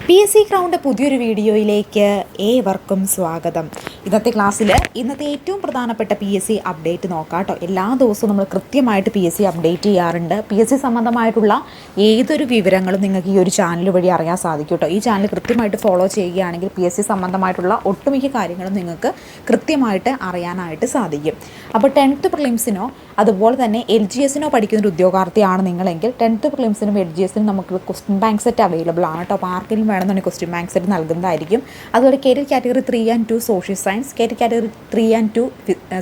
PSC crowned പുതിയൊരു വീഡിയോയിലേക്ക് ഏവർക്കും സ്വാഗതം. ഇന്നത്തെ ക്ലാസ്സിൽ ഏറ്റവും പ്രധാനപ്പെട്ട PSC അപ്ഡേറ്റ് നോക്കാം കേട്ടോ. എല്ലാ ദിവസവും നമ്മൾ കൃത്യമായിട്ട് PSC അപ്ഡേറ്റ് ചെയ്യാറുണ്ട്. PSC സംബന്ധമായിട്ടുള്ള ഏതൊരു വിവരങ്ങളും നിങ്ങൾക്ക് ഈ ഒരു ചാനൽ വഴി അറിയാൻ സാധിക്കും കേട്ടോ. ഈ ചാനൽ കൃത്യമായിട്ട് ഫോളോ ചെയ്യുകയാണെങ്കിൽ PSC സംബന്ധമായിട്ടുള്ള ഒട്ടുമിക്ക കാര്യങ്ങളും നിങ്ങൾക്ക് കൃത്യമായിട്ട് അറിയാനായിട്ട് സാധിക്കും. അപ്പോൾ 10th പ്രിലിംസിനോ അതുപോലെ തന്നെ LGSനോ പഠിക്കുന്ന ഒരു ഉദ്യോഗാർത്ഥിയാണ് നിങ്ങളെങ്കിൽ 10th പ്രിലിംസിനും LGSനും നമുക്ക് ക്വസ്റ്റ്യൻ ബാങ്ക് സെറ്റ് അവൈലബിൾ ആണ് കേട്ടോ. അപ്പോൾ ആർക്കെങ്കിലും വേണമെന്നുണ്ടെങ്കിൽ ക്വസ്റ്റ്യൻ ബാങ്ക് സെറ്റ് നൽകുന്നതായിരിക്കും. അതുപോലെ career category 3 and 2 social science, career category 3 and 2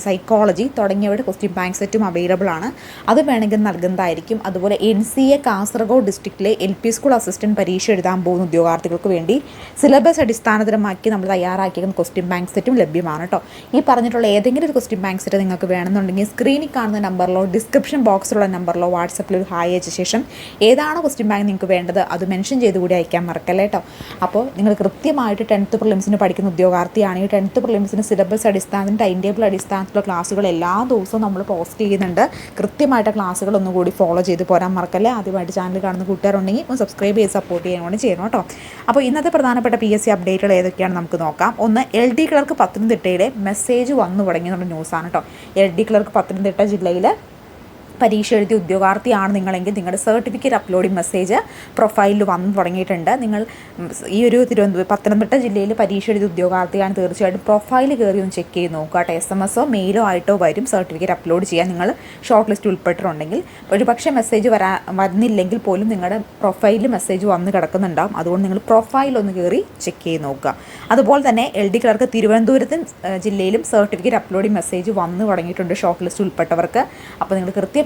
psychology തുടങ്ങിയവയുടെ ക്വസ്റ്റ്യൻ ബാങ്ക് സെറ്റും അവൈലബിൾ ആണ്. അത് വേണമെങ്കിൽ നൽകുന്നതായിരിക്കും. അതുപോലെ NCA കാസർഗോഡ് ഡിസ്ട്രിക്റ്റിലെ LP സ്കൂൾ അസിസ്റ്റൻറ്റ് പരീക്ഷ എഴുതാൻ പോകുന്ന ഉദ്യോഗാർത്ഥികൾക്ക് വേണ്ടി സിലബസ് അടിസ്ഥാനപരമാക്കി നമ്മൾ തയ്യാറാക്കിയിരിക്കുന്ന ക്വസ്റ്റ്യൻ ബാങ്ക് സെറ്റും ലഭ്യമാണ് കേട്ടോ. ഈ പറഞ്ഞിട്ടുള്ള ഏതെങ്കിലും ഒരു ക്വസ്റ്റ്യൻ ബാങ്ക് സെറ്റ് നിങ്ങൾക്ക് വേണമെന്നുണ്ടെങ്കിൽ സ്ക്രീനിൽ കാണുന്ന നമ്പറിലോ ഡിസ്ക്രിപ്ഷൻ ബോക്സിലുള്ള നമ്പറിലോ വാട്സപ്പിൽ ഒരു ഹായ് അയച്ച ശേഷം ഏതാണോ ക്വസ്റ്റ്യൻ ബാങ്ക് നിങ്ങൾക്ക് വേണ്ടത് അത് മെൻഷൻ ചെയ്ത് കൂടി അയക്കാൻ മറക്കല്ലേ കേട്ടോ. അപ്പോൾ നിങ്ങൾ കൃത്യമായിട്ട് 10th പ്രിലിംസിന് പഠിക്കുന്ന ഉദ്യോഗാർത്ഥിയാണെങ്കിൽ 10th പ്രിലിംസിന് സിലബസ് അടിസ്ഥാനത്തിൽ ടൈം ടേബിൾ അടിസ്ഥാനത്തിലുള്ള ക്ലാസ്സുകൾ എല്ലാ ദിവസവും നമ്മൾ പോസ്റ്റ് ചെയ്യുന്നുണ്ട്. കൃത്യമായിട്ട് ക്ലാസ്സുകൾ ഒന്നുകൂടി ഫോളോ ചെയ്ത് പോരാൻ മറക്കല്ലേ. ആദ്യമായിട്ട് ചാനൽ കാണുന്ന കൂട്ടുകാരുണ്ടെങ്കിൽ ഒന്ന് സബ്സ്ക്രൈബ് ചെയ്ത് സപ്പോർട്ട് ചെയ്യാൻ ചെയ്യണം കേട്ടോ. അപ്പോൾ ഇന്നത്തെ പ്രധാനപ്പെട്ട PSC അപ്ഡേറ്റുകൾ ഏതൊക്കെയാണ് നമുക്ക് നോക്കാം. ഒന്ന്, LD ക്ലർക്ക് പത്തനംതിട്ടയുടെ മെസ്സേജ് വന്നു തുടങ്ങിയെന്നുള്ള ന്യൂസാണ് കേട്ടോ. LD ക്ലർക്ക് പത്തനംതിട്ട ജില്ലയിൽ പരീക്ഷ എഴുതിയ ഉദ്യോഗാർത്ഥിയാണ് നിങ്ങളെങ്കിൽ നിങ്ങളുടെ സർട്ടിഫിക്കറ്റ് അപ്ലോഡിംഗ് മെസ്സേജ് പ്രൊഫൈലിൽ വന്നു തുടങ്ങിയിട്ടുണ്ട്. നിങ്ങൾ ഈ ഒരു പത്തനംതിട്ട ജില്ലയിൽ പരീക്ഷ എഴുതിയ ഉദ്യോഗാർത്ഥിയാണ് തീർച്ചയായിട്ടും പ്രൊഫൈൽ കയറി ഒന്ന് ചെക്ക് ചെയ്ത് നോക്കുക കേട്ടോ. SMS മെയിലോ ആയിട്ടോ വരും സർട്ടിഫിക്കറ്റ് അപ്ലോഡ് ചെയ്യാൻ നിങ്ങൾ ഷോർട്ട് ലിസ്റ്റ് ഉൾപ്പെട്ടിട്ടുണ്ടെങ്കിൽ. ഒരു പക്ഷേ മെസ്സേജ് വന്നില്ലെങ്കിൽ പോലും നിങ്ങളുടെ പ്രൊഫൈലിൽ മെസ്സേജ് വന്ന് കിടക്കുന്നുണ്ടാകും. അതുകൊണ്ട് നിങ്ങൾ പ്രൊഫൈൽ ഒന്ന് കയറി ചെക്ക് ചെയ്ത് നോക്കുക. അതുപോലെ തന്നെ LD ക്ലർക്ക് തിരുവനന്തപുരത്ത് ജില്ലയിലും സർട്ടിഫിക്കറ്റ് അപ്ലോഡിംഗ് മെസ്സേജ് വന്നു തുടങ്ങിയിട്ടുണ്ട് ഷോർട്ട് ലിസ്റ്റ് ഉൾപ്പെട്ടവർക്ക്. അപ്പോൾ നിങ്ങൾ കൃത്യമായിട്ട്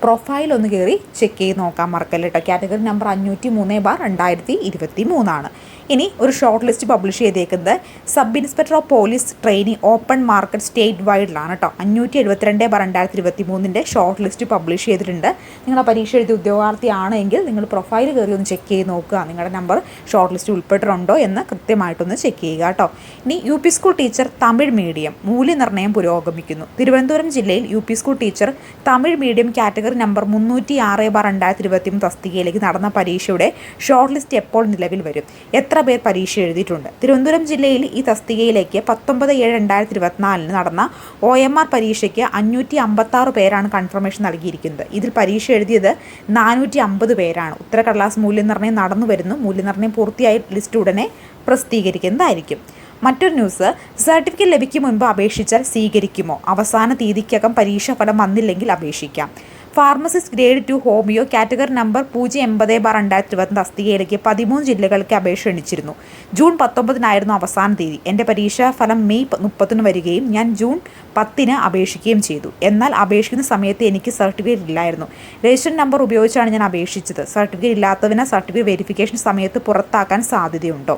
പ്രൊഫൈൽ ഒന്ന് കയറി ചെക്ക് ചെയ്ത് നോക്കാൻ മറക്കല്ല കേട്ടോ. കാറ്റഗറി നമ്പർ 503/2023 ആണ്. ഇനി ഒരു ഷോർട്ട് ലിസ്റ്റ് പബ്ലിഷ് ചെയ്തേക്കുന്നത് sub inspector of police trainee open market state വൈഡിലാണ് കേട്ടോ. 572/2023 ഷോർട്ട് ലിസ്റ്റ് പബ്ലിഷ് ചെയ്തിട്ടുണ്ട്. നിങ്ങൾ പരീക്ഷ എഴുതിയ ഉദ്യോഗാർത്ഥിയാണെങ്കിൽ നിങ്ങൾ പ്രൊഫൈൽ കയറി ഒന്ന് ചെക്ക് ചെയ്ത് നോക്കുക. നിങ്ങളുടെ നമ്പർ ഷോർട്ട് ലിസ്റ്റ് ഉൾപ്പെട്ടിട്ടുണ്ടോ എന്ന് കൃത്യമായിട്ടൊന്ന് ചെക്ക് ചെയ്യുക കേട്ടോ. ഇനി UP school teacher Tamil medium മൂല്യനിർണ്ണയം പുരോഗമിക്കുന്നു. തിരുവനന്തപുരം ജില്ലയിൽ UP school teacher Tamil medium category number 306/2023 തസ്തികയിലേക്ക് നടന്ന പരീക്ഷയുടെ ഷോർട്ട് ലിസ്റ്റ് എപ്പോൾ നിലവിൽ വരും? എത്ര പേർ പരീക്ഷ എഴുതിയിട്ടുണ്ട്? തിരുവനന്തപുരം ജില്ലയിൽ ഈ തസ്തികയിലേക്ക് 19/7/2024 നടന്ന OMR പരീക്ഷയ്ക്ക് 556 പേരാണ് കൺഫർമേഷൻ നൽകിയിരിക്കുന്നത്. ഇതിൽ പരീക്ഷ എഴുതിയത് 450 പേരാണ്. ഉത്തരക്കടലാസ് മൂല്യനിർണ്ണയം നടന്നു വരുന്നു. മൂല്യനിർണ്ണയം പൂർത്തിയായ ലിസ്റ്റ് ഉടനെ പ്രസിദ്ധീകരിക്കുന്നതായിരിക്കും. മറ്റൊരു ന്യൂസ്, സർട്ടിഫിക്കറ്റ് ലഭിക്കും മുൻപ് അപേക്ഷിച്ചാൽ സ്വീകരിക്കുമോ? അവസാന തീയതിക്കകം പരീക്ഷാ ഫലം വന്നില്ലെങ്കിൽ അപേക്ഷിക്കാം. Pharmacist grade 2 homeo category number 080/2023 തസ്തികയിലേക്ക് 13 ജില്ലകൾക്ക് അപേക്ഷ ക്ഷണിച്ചിരുന്നു. ജൂൺ 19 അവസാന തീയതി. എൻ്റെ പരീക്ഷാ ഫലം മെയ് 30 വരികയും ഞാൻ ജൂൺ 10 അപേക്ഷിക്കുകയും ചെയ്തു. എന്നാൽ അപേക്ഷിക്കുന്ന സമയത്ത് എനിക്ക് സർട്ടിഫിക്കറ്റ് ഇല്ലായിരുന്നു. രജിസ്റ്റർ നമ്പർ ഉപയോഗിച്ചാണ് ഞാൻ അപേക്ഷിച്ചത്. സർട്ടിഫിക്കറ്റ് ഇല്ലാത്തതിന് സർട്ടിഫിക്കറ്റ് വെരിഫിക്കേഷൻ സമയത്ത് പുറത്താക്കാൻ സാധ്യതയുണ്ടോ?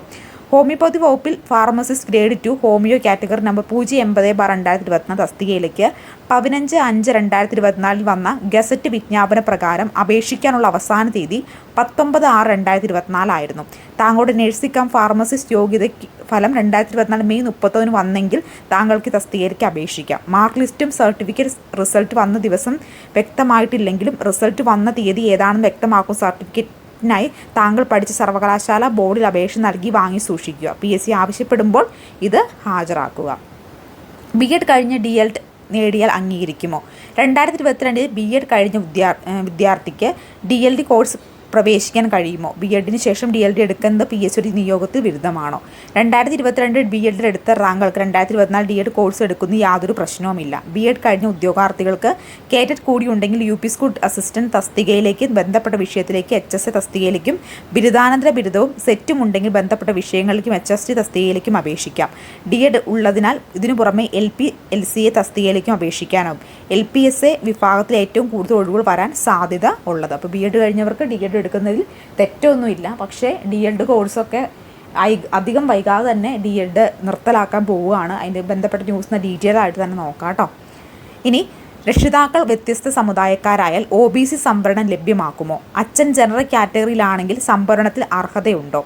ഹോമിയോപ്പതി വകുപ്പിൽ pharmacist grade 2 homeo category number 080/2024 തസ്തികയിലേക്ക് 15/5/2024 വന്ന ഗസറ്റ് വിജ്ഞാപന പ്രകാരം അപേക്ഷിക്കാനുള്ള അവസാന തീയതി 19/6/2024 ആയിരുന്നു. താങ്കളുടെ നഴ്സിംഗ് കം ഫാർമസിസ്റ്റ് യോഗ്യത ഫലം 2024 മെയ് 30 വന്നെങ്കിൽ താങ്കൾക്ക് തസ്തികയിലേക്ക് അപേക്ഷിക്കാം. മാർക്ക് ലിസ്റ്റും സർട്ടിഫിക്കറ്റ് റിസൾട്ട് വന്ന ദിവസം വ്യക്തമായിട്ടില്ലെങ്കിലും റിസൾട്ട് വന്ന തീയതി ഏതാണെന്ന് വ്യക്തമാക്കും സർട്ടിഫിക്കറ്റ് ായി താങ്കൾ പഠിച്ച സർവകലാശാല ബോർഡിൽ അപേക്ഷ നൽകി വാങ്ങി സൂക്ഷിക്കുക. PSC ആവശ്യപ്പെടുമ്പോൾ ഇത് ഹാജരാക്കുക. BEd കഴിഞ്ഞ് DELED നേടിയാൽ അംഗീകരിക്കുമോ? 2022 BEd കഴിഞ്ഞ വിദ്യാർത്ഥിക്ക് DLD കോഴ്സ് പ്രവേശിക്കാൻ കഴിയുമോ? BEdന് ശേഷം DLD എടുക്കുന്നത് PSC നിയോഗത്തിൽ വിരുദ്ധമാണോ? 2022 BEd എടുത്ത റാങ്കൾക്ക് 2024 DED കോഴ്സ് എടുക്കുന്ന യാതൊരു പ്രശ്നവുമില്ല. BEd കഴിഞ്ഞ ഉദ്യോഗാർത്ഥികൾക്ക് കേറ്റഡ് കൂടി ഉണ്ടെങ്കിൽ UP സ്കൂൾ അസിസ്റ്റന്റ് തസ്തികയിലേക്ക് ബന്ധപ്പെട്ട വിഷയത്തിലേക്ക് HSA തസ്തികയിലേക്കും ബിരുദാനന്തര ബിരുദവും സെറ്റും ഉണ്ടെങ്കിൽ ബന്ധപ്പെട്ട വിഷയങ്ങളിലേക്കും HST തസ്തികയിലേക്കും അപേക്ഷിക്കാം. DEd ഉള്ളതിനാൽ ഇതിനു പുറമെ LP LCA തസ്തികയിലേക്കും അപേക്ഷിക്കാനാവും. LPSA വിഭാഗത്തിൽ ഏറ്റവും കൂടുതൽ ഒഴിവുകൾ വരാൻ സാധ്യത ഉള്ളത്. അപ്പോൾ BEd കഴിഞ്ഞവർക്ക് DED എടുക്കുന്നതിൽ തെറ്റൊന്നുമില്ല. പക്ഷേ DED കോഴ്സൊക്കെ അധികം വൈകാതെ തന്നെ DED നിർത്തലാക്കാൻ പോവുകയാണ്. അതിൻ്റെ ബന്ധപ്പെട്ട ന്യൂസിന് ഡീറ്റെയിൽ ആയിട്ട് തന്നെ നോക്കാം കേട്ടോ. ഇനി രക്ഷിതാക്കൾ വ്യത്യസ്ത സമുദായക്കാരായാൽ OBC സംവരണം ലഭ്യമാക്കുമോ? അച്ഛൻ ജനറൽ കാറ്റഗറിയിലാണെങ്കിൽ സംവരണത്തിൽ അർഹതയുണ്ടോ?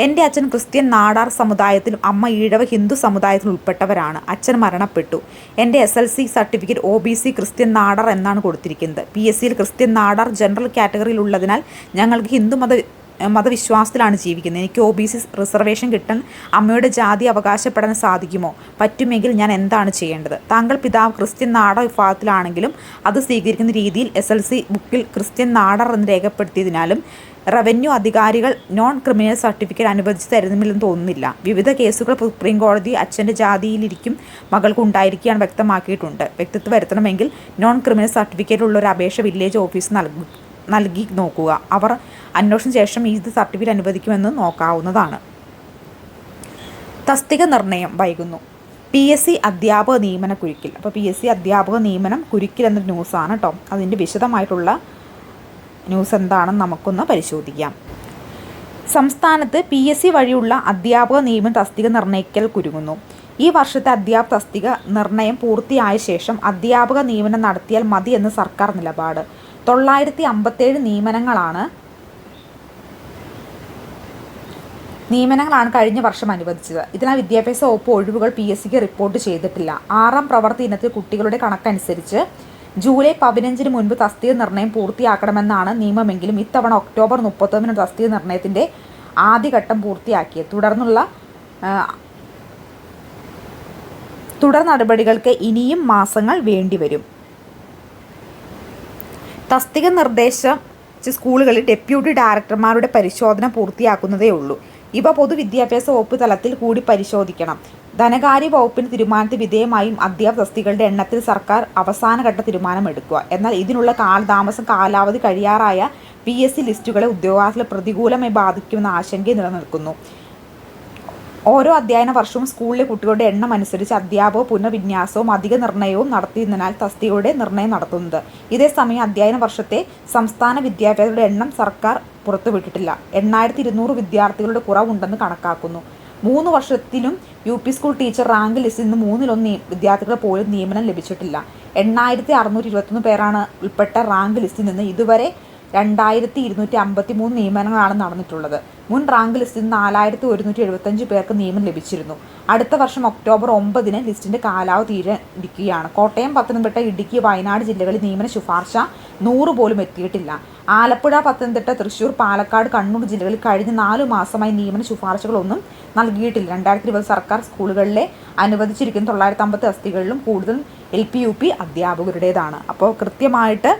എൻ്റെ അച്ഛൻ ക്രിസ്ത്യൻ നാടാർ സമുദായത്തിലും അമ്മ ഈഴവ ഹിന്ദു സമുദായത്തിൽ ഉൾപ്പെട്ടവരാണ്. അച്ഛൻ മരണപ്പെട്ടു. എൻ്റെ SLC certificate OBC Christian Nadar എന്നാണ് കൊടുത്തിരിക്കുന്നത്. PSCയിൽ ക്രിസ്ത്യൻ നാടാർ ജനറൽ കാറ്റഗറിയിൽ ഉള്ളതിനാൽ ഞങ്ങൾക്ക് ഹിന്ദുമത മതവിശ്വാസത്തിലാണ് ജീവിക്കുന്നത്. എനിക്ക് OBC റിസർവേഷൻ കിട്ടാൻ അമ്മയുടെ ജാതി അവകാശപ്പെടാൻ സാധിക്കുമോ? പറ്റുമെങ്കിൽ ഞാൻ എന്താണ് ചെയ്യേണ്ടത്? താങ്കൾ പിതാവ് ക്രിസ്ത്യൻ നാടർ വിഭാഗത്തിലാണെങ്കിലും അത് സ്വീകരിക്കുന്ന രീതിയിൽ SLC ബുക്കിൽ ക്രിസ്ത്യൻ നാടർ എന്ന് രേഖപ്പെടുത്തിയതിനാലും റവന്യൂ അധികാരികൾ നോൺ ക്രിമിനൽ സർട്ടിഫിക്കറ്റ് അനുവദിച്ച് തരുന്നില്ലെന്ന് തോന്നുന്നില്ല. വിവിധ കേസുകൾ സുപ്രീം കോടതി അച്ഛൻ്റെ ജാതിയിലിരിക്കും മകൾക്ക് ഉണ്ടായിരിക്കുകയാണ് വ്യക്തമാക്കിയിട്ടുണ്ട്. വ്യക്തിത്വം വരുത്തണമെങ്കിൽ നോൺ ക്രിമിനൽ സർട്ടിഫിക്കറ്റ് ഉള്ള ഒരു അപേക്ഷ വില്ലേജ് ഓഫീസ് നൽകി നോക്കുക. അവർ അന്വേഷണ ശേഷം ഇത് സർട്ടിഫിക്കറ്റ് അനുവദിക്കുമെന്ന് നോക്കാവുന്നതാണ്. തസ്തിക നിർണയം വൈകുന്നു. PSC അധ്യാപക നിയമന കുരുക്കിൽ. അപ്പോൾ PSC അധ്യാപക നിയമനം കുരുക്കിൽ എന്നൊരു ന്യൂസാണ് കേട്ടോ. അതിൻ്റെ വിശദമായിട്ടുള്ള ന്യൂസ് എന്താണെന്ന് നമുക്കൊന്ന് പരിശോധിക്കാം. സംസ്ഥാനത്ത് PSC വഴിയുള്ള അധ്യാപക നിയമന തസ്തിക നിർണ്ണയിക്കൽ കുരുങ്ങുന്നു. ഈ വർഷത്തെ അധ്യാപക തസ്തിക നിർണയം പൂർത്തിയായ ശേഷം അധ്യാപക നിയമനം നടത്തിയാൽ മതി എന്ന് സർക്കാർ നിലപാട്. 957 നിയമനങ്ങളാണ് കഴിഞ്ഞ വർഷം അനുവദിച്ചത്. ഇതിനാൽ വിദ്യാഭ്യാസ വകുപ്പ് ഒഴിവുകൾ PSCക്ക് റിപ്പോർട്ട് ചെയ്തിട്ടില്ല. 6ാം പ്രവൃത്തി ഇനത്തിൽ കുട്ടികളുടെ കണക്കനുസരിച്ച് ജൂലൈ 15 മുൻപ് തസ്തിക നിർണ്ണയം പൂർത്തിയാക്കണമെന്നാണ് നിയമമെങ്കിലും ഇത്തവണ ഒക്ടോബർ 31 തസ്തിക നിർണ്ണയത്തിൻ്റെ ആദ്യഘട്ടം പൂർത്തിയാക്കിയത്. തുടർ നടപടികൾക്ക് ഇനിയും മാസങ്ങൾ വേണ്ടിവരും. തസ്തിക നിർദ്ദേശിച്ച സ്കൂളുകളിൽ ഡെപ്യൂട്ടി ഡയറക്ടർമാരുടെ പരിശോധന പൂർത്തിയാക്കുന്നതേ ഉള്ളൂ. ഇവ പൊതുവിദ്യാഭ്യാസ വകുപ്പ് തലത്തിൽ കൂടി പരിശോധിക്കണം. ധനകാര്യ വകുപ്പിന് തീരുമാനത്തിന് വിധേയമായും അധ്യാപക തസ്തികകളുടെ എണ്ണത്തിൽ സർക്കാർ അവസാനഘട്ട തീരുമാനമെടുക്കുക. എന്നാൽ ഇതിനുള്ള കാലാവധി കഴിയാറായ PSC ലിസ്റ്റുകളെ ഉദ്യോഗാർത്ഥികളെ പ്രതികൂലമായി ബാധിക്കുമെന്ന ആശങ്ക നിലനിൽക്കുന്നു. ഓരോ അധ്യയന വർഷവും സ്കൂളിലെ കുട്ടികളുടെ എണ്ണം അനുസരിച്ച് അധ്യാപക പുനർവിന്യാസവും അധിക നിർണ്ണയവും നടത്തിയതിനാൽ തസ്തികയുടെ നിർണ്ണയം നടത്തുന്നത്. ഇതേസമയം അധ്യയന വർഷത്തെ സംസ്ഥാന വിദ്യാഭ്യാസയുടെ എണ്ണം സർക്കാർ പുറത്തുവിട്ടിട്ടില്ല. 8200 വിദ്യാർത്ഥികളുടെ കുറവുണ്ടെന്ന് കണക്കാക്കുന്നു. 3 വർഷത്തിനും UP സ്കൂൾ ടീച്ചർ റാങ്ക് ലിസ്റ്റിൽ നിന്ന് 1/3 വിദ്യാർത്ഥികളെ പോലും നിയമനം ലഭിച്ചിട്ടില്ല. 8621 പേരാണ് ഉൾപ്പെട്ട റാങ്ക് ലിസ്റ്റിൽ നിന്ന് ഇതുവരെ 2253 നിയമനങ്ങളാണ് നടന്നിട്ടുള്ളത്. മുൻ റാങ്ക് ലിസ്റ്റിൽ നിന്ന് 4175 പേർക്ക് നിയമനം ലഭിച്ചിരുന്നു. അടുത്ത വർഷം ഒക്ടോബർ 9 ലിസ്റ്റിൻ്റെ കാലാവധി തീരാനിരിക്കുകയാണ്. കോട്ടയം, പത്തനംതിട്ട, ഇടുക്കി, വയനാട് ജില്ലകളിൽ നിയമന ശുപാർശ 100 പോലും എത്തിയിട്ടില്ല. ആലപ്പുഴ, പത്തനംതിട്ട, തൃശ്ശൂർ, പാലക്കാട്, കണ്ണൂർ ജില്ലകളിൽ കഴിഞ്ഞ 4 മാസമായി നിയമന ശുപാർശകളൊന്നും നൽകിയിട്ടില്ല. 2020 സർക്കാർ സ്കൂളുകളിലെ അനുവദിച്ചിരിക്കുന്ന 950 തസ്തികകളിലും കൂടുതലും LP UP അധ്യാപകരുടേതാണ്. അപ്പോൾ കൃത്യമായിട്ട്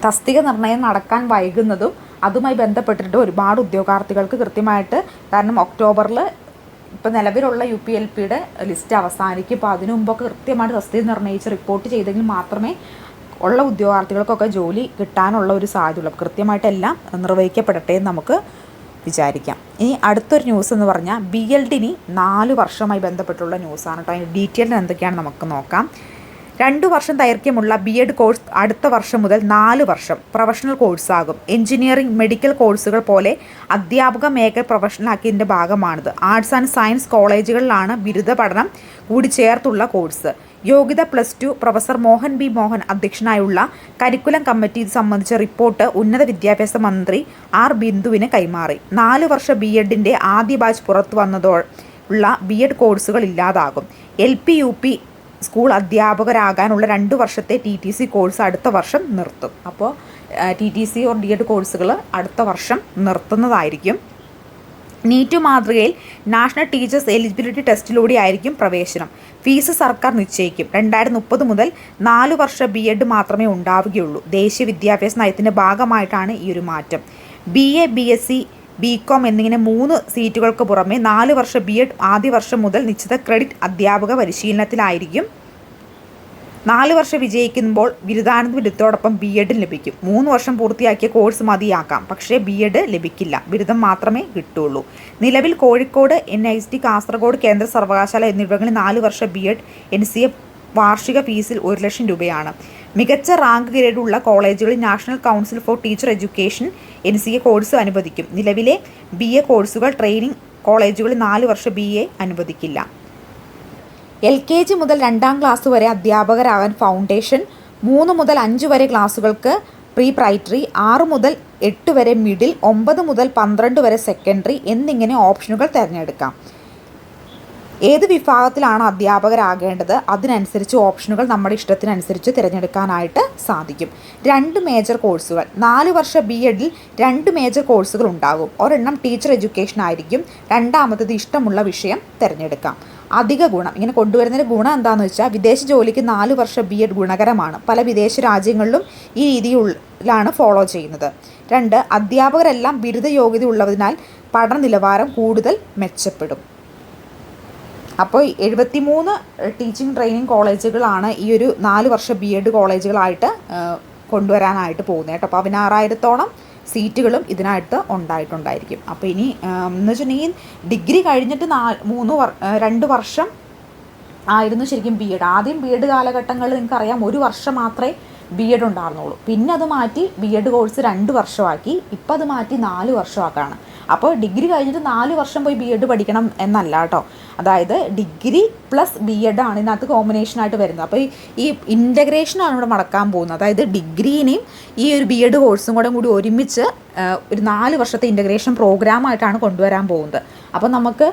തസ്തിക നിർണ്ണയം നടക്കാൻ വൈകുന്നതും അതുമായി ബന്ധപ്പെട്ടിട്ട് ഒരുപാട് ഉദ്യോഗാർത്ഥികൾക്ക് കൃത്യമായിട്ട്, കാരണം ഒക്ടോബറിൽ ഇപ്പോൾ നിലവിലുള്ള UP LPയുടെ ലിസ്റ്റ് അവസാനിക്കും. അപ്പോൾ അതിനു മുമ്പൊക്കെ കൃത്യമായിട്ട് തസ്തിക നിർണ്ണയിച്ച് റിപ്പോർട്ട് ചെയ്തെങ്കിൽ മാത്രമേ ഉള്ള ഉദ്യോഗാർത്ഥികൾക്കൊക്കെ ജോലി കിട്ടാനുള്ള ഒരു സാധ്യതയുള്ളൂ. കൃത്യമായിട്ട് എല്ലാം നിർവഹിക്കപ്പെടട്ടെ എന്ന് നമുക്ക് വിചാരിക്കാം. ഇനി അടുത്തൊരു ന്യൂസ് എന്ന് പറഞ്ഞാൽ BEd 4 വർഷമായി ബന്ധപ്പെട്ടുള്ള ന്യൂസാണ് കേട്ടോ. അതിൻ്റെ ഡീറ്റെയിൽ എന്തൊക്കെയാണ് നമുക്ക് നോക്കാം. 2 വർഷം ദൈർഘ്യമുള്ള BEd കോഴ്സ് അടുത്ത വർഷം മുതൽ 4 വർഷം പ്രൊഫഷണൽ കോഴ്സാകും. എഞ്ചിനീയറിംഗ്, മെഡിക്കൽ കോഴ്സുകൾ പോലെ അധ്യാപക മേഖല പ്രൊഫഷണലാക്കിയതിൻ്റെ ഭാഗമാണിത്. ആർട്സ് ആൻഡ് സയൻസ് കോളേജുകളിലാണ് ബിരുദ പഠനം കൂടി ചേർത്തുള്ള കോഴ്സ്. യോഗ്യത +2. Professor Mohan B. മോഹൻ അധ്യക്ഷനായുള്ള കരിക്കുലം കമ്മിറ്റി ഇത് സംബന്ധിച്ച റിപ്പോർട്ട് ഉന്നത വിദ്യാഭ്യാസ മന്ത്രി R. ബിന്ദുവിന് കൈമാറി. 4 വർഷ BEdൻ്റെ ആദ്യ ബാച്ച് പുറത്തു വന്നതോടുള്ള BEd കോഴ്സുകൾ ഇല്ലാതാകും. LP UP സ്കൂൾ അധ്യാപകരാകാനുള്ള 2 വർഷത്തെ TTC കോഴ്സ് അടുത്ത വർഷം നിർത്തും. അപ്പോൾ TTC ഓർ DEd കോഴ്സുകൾ അടുത്ത വർഷം നിർത്തുന്നതായിരിക്കും. നീറ്റ് മാതൃകയിൽ നാഷണൽ ടീച്ചേഴ്സ് എലിജിബിലിറ്റി ടെസ്റ്റിലൂടെ ആയിരിക്കും പ്രവേശനം. ഫീസ് സർക്കാർ നിശ്ചയിക്കും. 2030 മുതൽ 4 വർഷ BEd മാത്രമേ ഉണ്ടാവുകയുള്ളൂ. ദേശീയ വിദ്യാഭ്യാസ നയത്തിൻ്റെ ഭാഗമായിട്ടാണ് ഈ ഒരു മാറ്റം. BA, BSc, BCom എന്നിങ്ങനെ 3 സീറ്റുകൾക്ക് പുറമെ 4 വർഷ BEd ആദ്യ വർഷം മുതൽ നിശ്ചിത ക്രെഡിറ്റ് അധ്യാപക പരിശീലനത്തിലായിരിക്കും. 4 വർഷം വിജയിക്കുമ്പോൾ ബിരുദാനന്തര ബിരുദത്തോടൊപ്പം BEd ലഭിക്കും. 3 വർഷം പൂർത്തിയാക്കിയ കോഴ്സ് മതിയാക്കാം, പക്ഷേ BEd ലഭിക്കില്ല. ബിരുദം മാത്രമേ കിട്ടുള്ളൂ. നിലവിൽ കോഴിക്കോട്, NIST, കാസർഗോഡ് കേന്ദ്ര സർവകലാശാല എന്നിവിടങ്ങളിൽ 4 വർഷ BEd NCA വാർഷിക ഫീസിൽ 1 ലക്ഷം രൂപയാണ്. മികച്ച റാങ്ക് ഗ്രേഡുള്ള കോളേജുകളിൽ national council for teacher education NCA course അനുവദിക്കും. നിലവിലെ BA കോഴ്സുകൾ ട്രെയിനിങ് കോളേജുകളിൽ 4 വർഷ BA അനുവദിക്കില്ല. LKG മുതൽ 2ാം ക്ലാസ് വരെ അധ്യാപകരാകാൻ ഫൗണ്ടേഷൻ, 3 മുതൽ 5 വരെ ക്ലാസ്സുകൾക്ക് പ്രീ പ്രൈമറി, 6 മുതൽ 8 വരെ മിഡിൽ, 9 മുതൽ 12 വരെ സെക്കൻഡറി എന്നിങ്ങനെ ഓപ്ഷനുകൾ തിരഞ്ഞെടുക്കാം. ഏത് വിഭാഗത്തിലാണ് അധ്യാപകരാകേണ്ടത് അതിനനുസരിച്ച് ഓപ്ഷനുകൾ നമ്മുടെ ഇഷ്ടത്തിനനുസരിച്ച് തിരഞ്ഞെടുക്കാനായിട്ട് സാധിക്കും. 2 മേജർ കോഴ്സുകൾ, 4 വർഷ BEdൽ 2 മേജർ കോഴ്സുകൾ ഉണ്ടാകും. ഒരെണ്ണം ടീച്ചർ എഡ്യൂക്കേഷൻ ആയിരിക്കും, രണ്ടാമത്തത് ഇഷ്ടമുള്ള വിഷയം തിരഞ്ഞെടുക്കാം. അധിക ഗുണം, ഇങ്ങനെ കൊണ്ടുവരുന്നതിന് ഗുണം എന്താണെന്ന് വെച്ചാൽ വിദേശ ജോലിക്ക് 4 വർഷ BEd ഗുണകരമാണ്. പല വിദേശ രാജ്യങ്ങളിലും ഈ രീതിയിലാണ് ഫോളോ ചെയ്യുന്നത്. 2, അധ്യാപകരെല്ലാം ബിരുദ യോഗ്യത ഉള്ളതിനാൽ പഠന നിലവാരം കൂടുതൽ മെച്ചപ്പെടും. അപ്പോൾ 73 ടീച്ചിങ് ട്രെയിനിങ് കോളേജുകളാണ് ഈ ഒരു 4 വർഷ BEd കോളേജുകളായിട്ട് കൊണ്ടുവരാനായിട്ട് പോകുന്നത് കേട്ടോ. 16,000-ഓളം സീറ്റുകളും ഇതിനായിട്ട് ഉണ്ടായിട്ടുണ്ടായിരിക്കും. അപ്പോൾ ഇനി എന്ന് വെച്ചിട്ടുണ്ടെങ്കിൽ ഡിഗ്രി കഴിഞ്ഞിട്ട് 2 വർഷം ആയിരുന്നു ശരിക്കും BEd. ആദ്യം BEd കാലഘട്ടങ്ങളിൽ നിങ്ങൾക്കറിയാം 1 വർഷം മാത്രമേ BEd ഉണ്ടായിരുന്നുള്ളൂ. പിന്നെ അത് മാറ്റി BEd കോഴ്സ് 2 വർഷമാക്കി. ഇപ്പം അത് മാറ്റി 4 വർഷമാക്കാണ്. അപ്പോൾ ഡിഗ്രി കഴിഞ്ഞിട്ട് 4 വർഷം പോയി BEd പഠിക്കണം എന്നല്ല കേട്ടോ. അതായത് ഡിഗ്രി പ്ലസ് BEd ആണ് ഇതിനകത്ത് കോമ്പിനേഷനായിട്ട് വരുന്നത്. അപ്പോൾ ഈ ഇൻ്റഗ്രേഷനാണ് ഇവിടെ നടക്കാൻ പോകുന്നത്. അതായത് ഡിഗ്രീനെയും ഈ ഒരു BEd കോഴ്സും കൂടി ഒരുമിച്ച് ഒരു 4 വർഷത്തെ ഇൻ്റഗ്രേഷൻ പ്രോഗ്രാമായിട്ടാണ് കൊണ്ടുവരാൻ പോകുന്നത്. അപ്പോൾ നമുക്ക്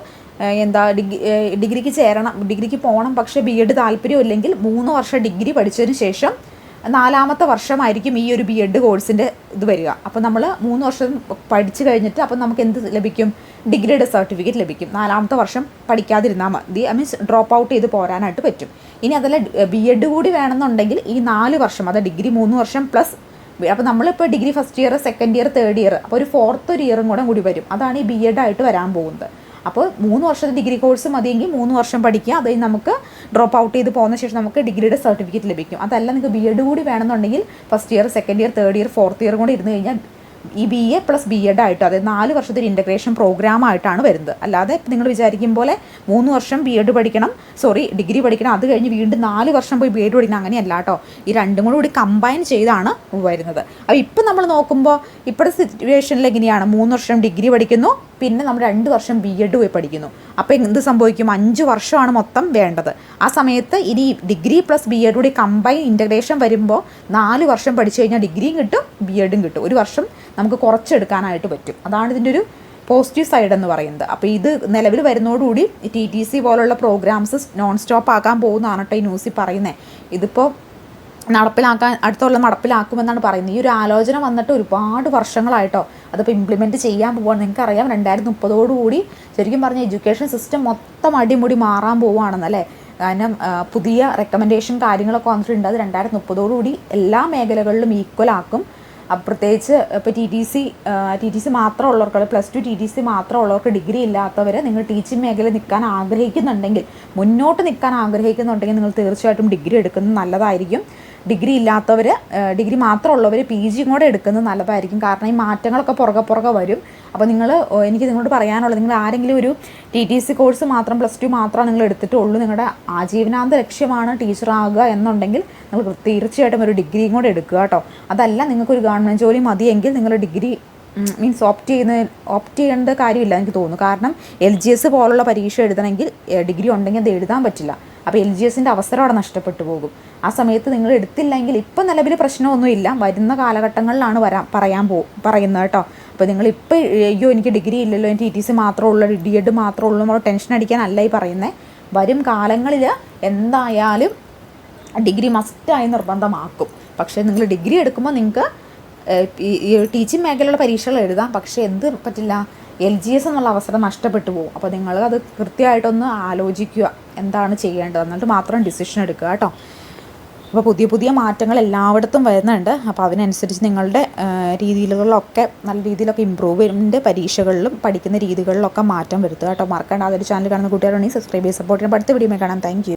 ഡിഗ്രിക്ക് ചേരണം, ഡിഗ്രിക്ക് പോകണം, പക്ഷേ BEd താല്പര്യമില്ലെങ്കിൽ 3 വർഷം ഡിഗ്രി പഠിച്ചതിന് ശേഷം 4ാമത്തെ വർഷമായിരിക്കും ഈ ഒരു BEd കോഴ്സിൻ്റെ ഇത് വരിക. അപ്പോൾ നമ്മൾ 3 വർഷം പഠിച്ചു കഴിഞ്ഞിട്ട് അപ്പോൾ നമുക്ക് എന്ത് ലഭിക്കും? ഡിഗ്രിയുടെ സർട്ടിഫിക്കറ്റ് ലഭിക്കും. 4ാമത്തെ വർഷം പഠിക്കാതിരുന്നാൽ മതി, മീൻസ് ഡ്രോപ്പ് ഔട്ട് ചെയ്ത് പോരാനായിട്ട് പറ്റും. ഇനി അതല്ല BEd കൂടി വേണമെന്നുണ്ടെങ്കിൽ ഈ 4 വർഷം, അതായത് ഡിഗ്രി 3 വർഷം പ്ലസ്, അപ്പോൾ നമ്മളിപ്പോൾ degree first year, second year, third year, അപ്പോൾ ഒരു 4th ഇയറും കൂടി വരും. അതാണ് ഈ BEd ആയിട്ട് വരാൻ പോകുന്നത്. അപ്പോൾ 3 വർഷത്തെ ഡിഗ്രി കോഴ്സ് മതിയെങ്കിൽ 3 വർഷം പഠിക്കുക, അത് നമുക്ക് ഡ്രോപ്പ് ഔട്ട് ചെയ്ത് പോകുന്ന ശേഷം നമുക്ക് ഡിഗ്രിയുടെ സർട്ടിഫിക്കറ്റ് ലഭിക്കും. അതല്ല നിങ്ങൾക്ക് BEd കൂടി വേണമെന്നുണ്ടെങ്കിൽ first year, second year, third year, 4th year കൂടി ഇരുന്ന് കഴിഞ്ഞാൽ ഈ BA പ്ലസ് BEd ആയിട്ട്, അതായത് 4 വർഷത്തെ ഇൻ്റഗ്രേഷൻ പ്രോഗ്രാമായിട്ടാണ് വരുന്നത്. അല്ലാതെ നിങ്ങൾ വിചാരിക്കും പോലെ 3 വർഷം BEd പഠിക്കണം, ഡിഗ്രി പഠിക്കണം, അത് കഴിഞ്ഞ് വീണ്ടും 4 വർഷം പോയി BEd പഠിക്കണം, അങ്ങനെയല്ല കേട്ടോ. ഈ രണ്ടും കൂടി കമ്പൈൻ ചെയ്താണ് വരുന്നത്. അപ്പോൾ ഇപ്പം നമ്മൾ നോക്കുമ്പോൾ ഇപ്പോഴത്തെ സിറ്റുവേഷനിൽ എങ്ങനെയാണ്? 3 വർഷം ഡിഗ്രി പഠിക്കുന്നു, പിന്നെ നമ്മൾ 2 വർഷം BEd പോയി പഠിക്കുന്നു. അപ്പോൾ എന്ത് സംഭവിക്കും? 5 വർഷമാണ് മൊത്തം വേണ്ടത്. ആ സമയത്ത് ഇനി ഡിഗ്രി പ്ലസ് BEd കൂടി കമ്പൈൻ ഇൻ്റഗ്രേഷൻ വരുമ്പോൾ 4 വർഷം പഠിച്ചു കഴിഞ്ഞാൽ ഡിഗ്രിയും കിട്ടും, BEdും കിട്ടും. 1 വർഷം നമുക്ക് കുറച്ചെടുക്കാനായിട്ട് പറ്റും. അതാണ് ഇതിൻ്റെ ഒരു പോസിറ്റീവ് സൈഡ് എന്ന് പറയുന്നത്. അപ്പോൾ ഇത് നിലവിൽ വരുന്നതോടുകൂടി TTC പോലുള്ള പ്രോഗ്രാംസ് നോൺ സ്റ്റോപ്പ് ആക്കാൻ പോകുന്നതാണ് കേട്ടോ ഈ ന്യൂസിൽ പറയുന്നത്. ഇതിപ്പോൾ നടപ്പിലാക്കുമെന്നാണ് പറയുന്നത്. ഈ ഒരു ആലോചന വന്നിട്ട് ഒരുപാട് വർഷങ്ങളായിട്ടോ. അതിപ്പോൾ ഇംപ്ലിമെൻറ്റ് ചെയ്യാൻ പോവുകയാണ്. നിങ്ങൾക്കറിയാം 2030 ശരിക്കും പറഞ്ഞാൽ എഡ്യൂക്കേഷൻ സിസ്റ്റം മൊത്തം അടിമുടി മാറാൻ പോവുകയാണെന്നല്ലേ. കാരണം പുതിയ റെക്കമെൻഡേഷൻ കാര്യങ്ങളൊക്കെ വന്നിട്ടുണ്ട്. അത് 2030 എല്ലാ മേഖലകളിലും ഈക്വലാക്കും. പ്രത്യേകിച്ച് ഇപ്പോൾ TTC മാത്രമുള്ളവർക്ക്, +2 TTC മാത്രമുള്ളവർക്ക്, ഡിഗ്രി ഇല്ലാത്തവർ, നിങ്ങൾ ടീച്ചിങ് മേഖലയിൽ നിൽക്കാൻ ആഗ്രഹിക്കുന്നുണ്ടെങ്കിൽ, മുന്നോട്ട് നിൽക്കാൻ ആഗ്രഹിക്കുന്നുണ്ടെങ്കിൽ നിങ്ങൾ തീർച്ചയായിട്ടും ഡിഗ്രി എടുക്കുന്നത് നല്ലതായിരിക്കും. ഡിഗ്രി ഇല്ലാത്തവർ, ഡിഗ്രി മാത്രമുള്ളവർ PG കൂടെ എടുക്കുന്നത് നല്ലതായിരിക്കും. കാരണം ഈ മാറ്റങ്ങളൊക്കെ പുറകെ വരും. അപ്പോൾ എനിക്ക് നിങ്ങളോട് പറയാനുള്ളത്, നിങ്ങൾ ആരെങ്കിലും ഒരു TTC കോഴ്സ് മാത്രം, +2 മാത്രം നിങ്ങൾ എടുത്തിട്ടുള്ളൂ, നിങ്ങളുടെ ആജീവനാന്ത ലക്ഷ്യമാണ് ടീച്ചറാകുക എന്നുണ്ടെങ്കിൽ നിങ്ങൾ തീർച്ചയായിട്ടും ഒരു ഡിഗ്രിയും കൂടെ എടുക്കുക കേട്ടോ. അതല്ല നിങ്ങൾക്കൊരു ഗവൺമെൻറ് ജോലി മതിയെങ്കിൽ നിങ്ങൾ ഡിഗ്രി മീൻസ് ഓപ്റ്റ് ചെയ്യേണ്ട കാര്യമില്ല എനിക്ക് തോന്നുന്നു. കാരണം LGS പോലുള്ള പരീക്ഷ എഴുതണമെങ്കിൽ ഡിഗ്രി ഉണ്ടെങ്കിൽ അത് എഴുതാൻ പറ്റില്ല. അപ്പോൾ LGSൻ്റെ അവസരം അവിടെ നഷ്ടപ്പെട്ടു പോകും. ആ സമയത്ത് നിങ്ങൾ എടുത്തില്ലെങ്കിൽ, ഇപ്പം നിലവിൽ പ്രശ്നമൊന്നുമില്ല, വരുന്ന കാലഘട്ടങ്ങളിലാണ് പറയുന്നത് കേട്ടോ. അപ്പോൾ നിങ്ങളിപ്പോൾ എനിക്ക് ഡിഗ്രി ഇല്ലല്ലോ, എനിക്ക് TTC മാത്രമേ ഉള്ളൂ, DEd മാത്രമേ ഉള്ളൂ നമ്മൾ ടെൻഷൻ അടിക്കാനല്ല ഈ പറയുന്നത്. വരും കാലങ്ങളിൽ എന്തായാലും ഡിഗ്രി മസ്റ്റായി നിർബന്ധമാക്കും. പക്ഷേ നിങ്ങൾ ഡിഗ്രി എടുക്കുമ്പോൾ നിങ്ങൾക്ക് ഈ ടീച്ചിങ് മേഖലയിലുള്ള പരീക്ഷകൾ എഴുതാം, പക്ഷേ എന്ത് പറ്റില്ല, LGS എന്നുള്ള അവസരം നഷ്ടപ്പെട്ടു പോകും. അപ്പോൾ നിങ്ങൾ അത് കൃത്യമായിട്ടൊന്ന് ആലോചിക്കുക എന്താണ് ചെയ്യേണ്ടത്, എന്നിട്ട് മാത്രം ഡിസിഷൻ എടുക്കുക കേട്ടോ. അപ്പോൾ പുതിയ മാറ്റങ്ങൾ എല്ലായിടത്തും വരുന്നുണ്ട്. അപ്പോൾ അതിനനുസരിച്ച് നിങ്ങളുടെ രീതികളിലൊക്കെ നല്ല രീതിയിലൊക്കെ ഇമ്പ്രൂവ്മെൻറ്റ്, പരീക്ഷകളിലും പഠിക്കുന്ന രീതികളിലൊക്കെ മാറ്റം വരുത്തുക കേട്ടോ. മറക്കേണ്ട. അതൊരു ചാനൽ കാണുന്ന കുട്ടികളുണ്ടെങ്കിൽ സബ്സ്ക്രൈബ് ചെയ്ത് സപ്പോർട്ട് ചെയ്യാൻ. അടുത്ത വീഡിയോ കാണാം. Thank you.